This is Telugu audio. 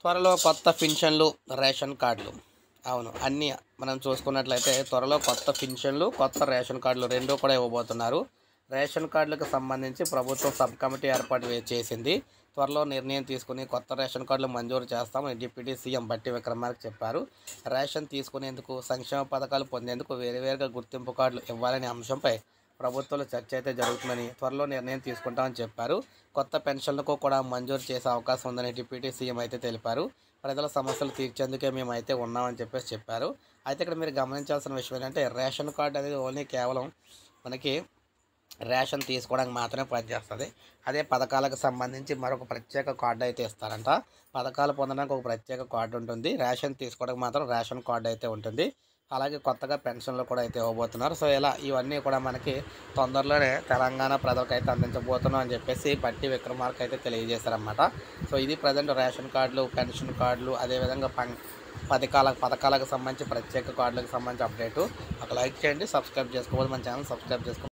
త్వరలో కొత్త పింఛన్లు, రేషన్ కార్డులు. అవును. అన్నీ మనం చూసుకున్నట్లయితే త్వరలో కొత్త పింఛన్లు, కొత్త రేషన్ కార్డులు 2 కూడా ఇవ్వబోతున్నారు. రేషన్ కార్డులకు సంబంధించి ప్రభుత్వం సబ్ కమిటీ ఏర్పాటు చేసింది. త్వరలో నిర్ణయం తీసుకుని కొత్త రేషన్ కార్డులు మంజూరు చేస్తామని డిప్యూటీ సీఎం బట్టి విక్రమార్క చెప్పారు. రేషన్ తీసుకునేందుకు, సంక్షేమ పథకాలు పొందేందుకు వేరువేరుగా గుర్తింపు కార్డులు ఇవ్వాలనే అంశంపై ప్రభుత్వంలో చర్చ అయితే జరుగుతుందని, త్వరలో నిర్ణయం తీసుకుంటామని చెప్పారు. కొత్త పెన్షన్లకు కూడా మంజూరు చేసే అవకాశం ఉందని డిప్యూటీ సీఎం అయితే తెలిపారు. ప్రజల సమస్యలు తీర్చేందుకే మేమైతే ఉన్నామని చెప్పారు. అయితే ఇక్కడ మీరు గమనించాల్సిన విషయం ఏంటంటే రేషన్ కార్డు అనేది ఓన్లీ కేవలం మనకి రేషన్ తీసుకోవడానికి మాత్రమే పనిచేస్తుంది. అదే పథకాలకు సంబంధించి మరొక ప్రత్యేక కార్డు అయితే ఇస్తారంట. పథకాలు పొందడానికి ఒక ప్రత్యేక కార్డు ఉంటుంది. రేషన్ తీసుకోవడానికి మాత్రం రేషన్ కార్డు అయితే ఉంటుంది. అలాగే కొత్తగా పెన్షన్లు కూడా అయితే ఇవ్వబోతున్నారు. సో ఇలా ఇవన్నీ కూడా మనకి తొందరలోనే తెలంగాణ ప్రజలకైతే అందించబోతున్నాం అని చెప్పేసి బట్టి విక్రమార్క అయితే తెలియజేశారన్నమాట. సో ఇది ప్రజెంట్ రేషన్ కార్డులు, పెన్షన్ కార్డులు, అదేవిధంగా పథకాలకు సంబంధించి ప్రత్యేక కార్డులకు సంబంధించి అప్డేటు. ఒక లైక్ చేయండి, సబ్స్క్రైబ్ చేసుకోవాలి, మన ఛానల్ సబ్స్క్రైబ్ చేసుకోండి.